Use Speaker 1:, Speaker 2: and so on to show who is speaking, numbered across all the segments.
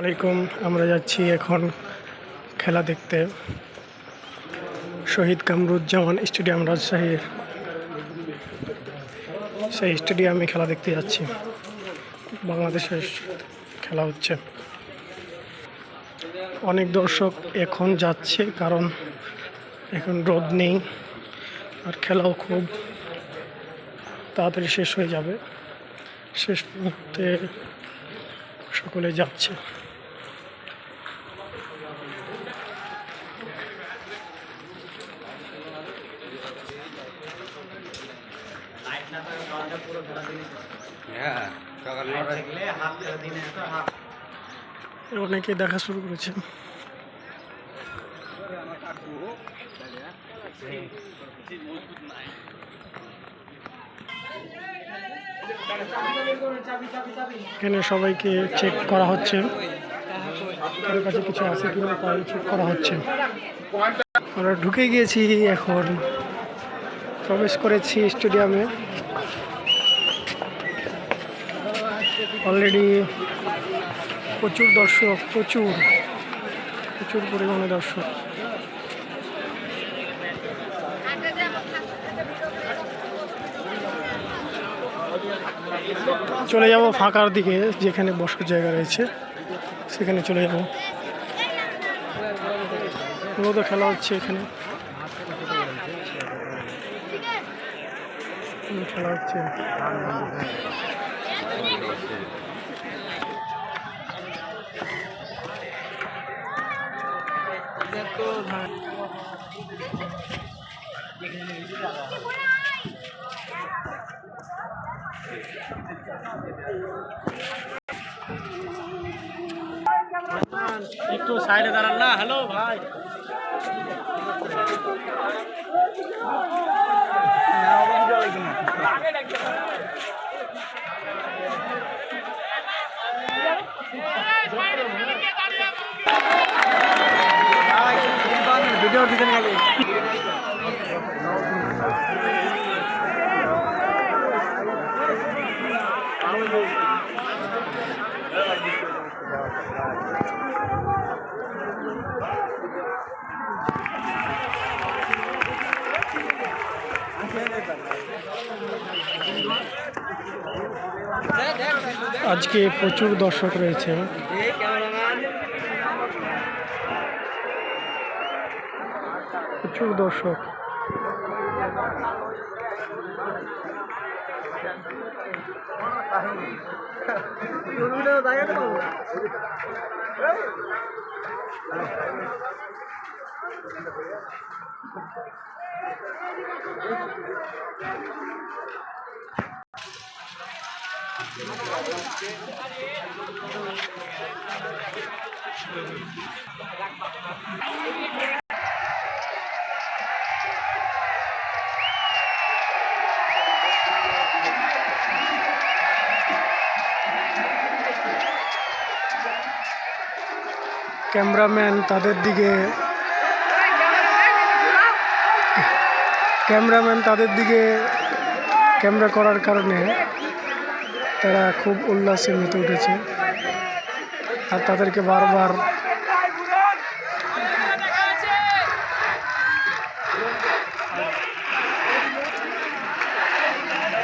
Speaker 1: আলাইকুম। আমরা যাচ্ছি এখন খেলা দেখতে শহীদ কামরুজ্জামান স্টেডিয়াম রাজশাহীর। সেই স্টেডিয়ামে খেলা দেখতে যাচ্ছি। বাংলাদেশের খেলা হচ্ছে। অনেক দর্শক এখন যাচ্ছে কারণ এখন রোদ নেই আর খেলাও খুব তাড়াতাড়ি শেষ হয়ে যাবে। শেষ মুহূর্তে সকলে যাচ্ছে। অনেকে দেখা শুরু করেছে। এখানে সবাইকে চেক করা হচ্ছে, কারোর কাছে কিছু আছে কিনা তাই চেক করা হচ্ছে। আমরা ঢুকে গিয়েছি, এখন প্রবেশ করেছি স্টেডিয়ামে। অলরেডি প্রচুর দর্শক, প্রচুর পরিমাণে দর্শক। চলে যাব ফাঁকার দিকে, যেখানে বসার জায়গা রয়েছে সেখানে চলে যাব। মূলত খেলা হচ্ছে এখানে, খেলা হচ্ছে। একটু সাইডে দাঁড়ান না। হ্যালো ভাই, ভিডিও দিতে গেল। আজকে প্রচুর দর্শক রয়েছে। প্রচুর দর্শক। ক্যামেরাম্যান তাদের দিকে ক্যামেরা করার কারণে তারা খুব উল্লাসে মেতে উঠেছে আর তাদেরকে বারবার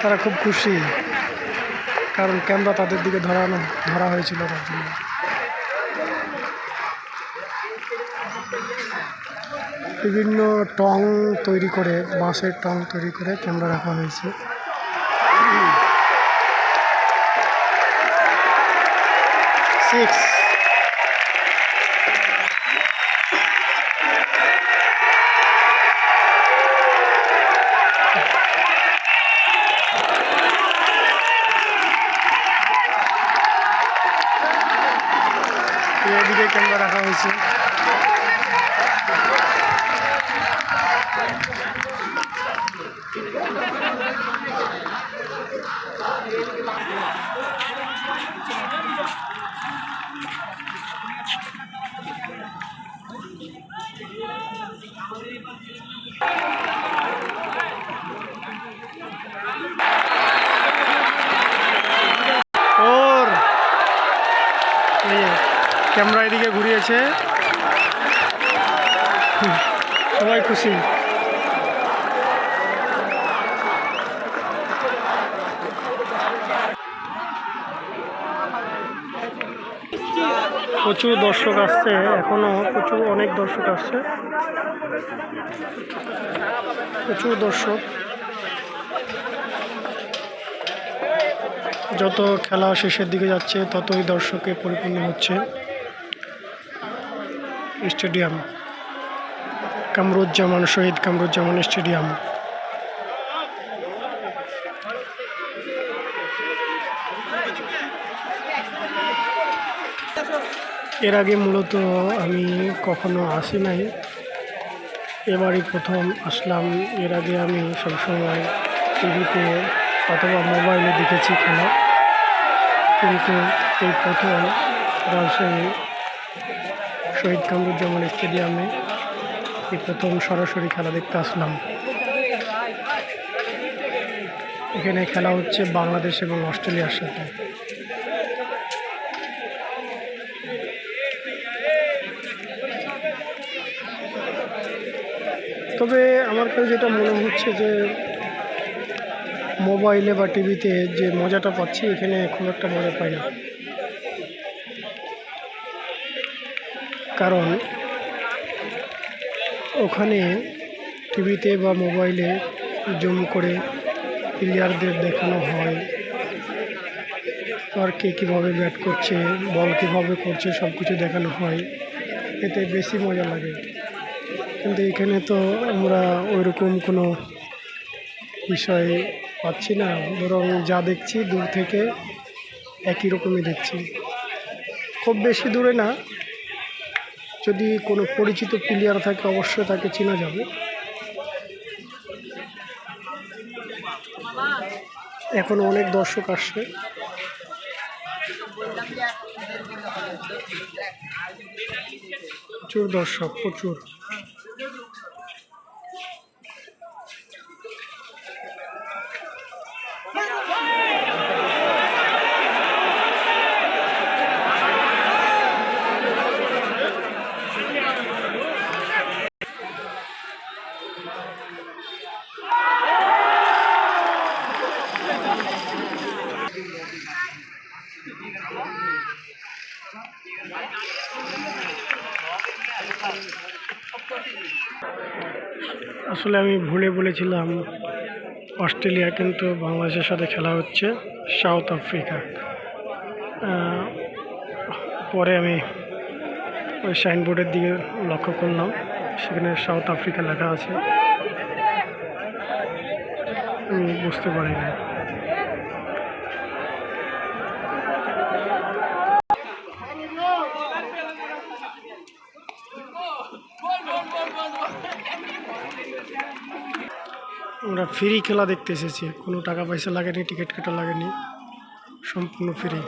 Speaker 1: তারা খুব খুশি, কারণ ক্যামেরা তাদের দিকে ধরা হয়েছিল তার জন্য। বিভিন্ন টং তৈরি করে, বাঁশের টং তৈরি করে ক্যামেরা রাখা হয়েছে। এদিকে ক্যামেরা রাখা হয়েছে। और ক্যামেরা এদিকে ঘুরিয়েছে, সবাই খুশি। প্রচুর দর্শক আসছে, এখনো অনেক দর্শক আসছে, প্রচুর দর্শক। যত খেলা শেষের দিকে যাচ্ছে ততই দর্শকে পরিপূর্ণ হচ্ছে স্টেডিয়াম, কামরুজ্জামান, শহীদ কামরুজ্জামান স্টেডিয়াম। এর আগে মূলত আমি কখনো আসি নাই, এবারই প্রথম আসলাম। এর আগে আমি সবসময় টিভিতে অথবা মোবাইলে দেখেছি খেলা, কিন্তু এই প্রথম রাজশাহী শহীদ কামরুজ্জামান স্টেডিয়ামে এই প্রথম সরাসরি খেলা দেখতে আসলাম। এখানে খেলা হচ্ছে বাংলাদেশ এবং অস্ট্রেলিয়ার সাথে। তবে আমার কাছে যেটা মনে হচ্ছে যে মোবাইলে বা টিভিতে যে মজাটা পাচ্ছি এখানে খুব একটা মজা পাই না, কারণ ওখানে টিভিতে বা মোবাইলে জুম করে প্লেয়ারদের দেখানো হয়, আর কে কীভাবে ব্যাট করছে, বল কীভাবে করছে সব কিছু দেখানো হয়, এতে বেশি মজা লাগে। কিন্তু এখানে তো আমরা ওইরকম কোনো বিষয় পাচ্ছি না, বরং যা দেখছি দূর থেকে একই রকমই দেখছি। খুব বেশি দূরে না, যদি কোনো পরিচিত প্লেয়ার থাকে অবশ্যই তাকে চেনা যাবে। এখন অনেক দর্শক আসছে, প্রচুর দর্শক, প্রচুর। আসলে আমি ভুলে বলেছিলাম অস্ট্রেলিয়া, কিন্তু বাংলাদেশের সাথে খেলা হচ্ছে সাউথ আফ্রিকা। পরে আমি ওই সাইনবোর্ডের দিকে লক্ষ্য করলাম, সেখানে সাউথ আফ্রিকা লেখা আছে, আমি বুঝতে পারি না। আমরা ফ্রি খেলা দেখতে এসেছি, কোনো টাকা পয়সা লাগেনি, টিকিট কাটা লাগেনি, সম্পূর্ণ ফ্রি।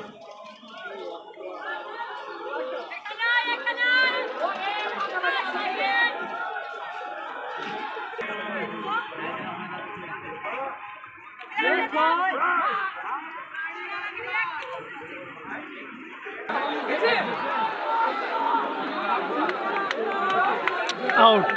Speaker 1: আউট।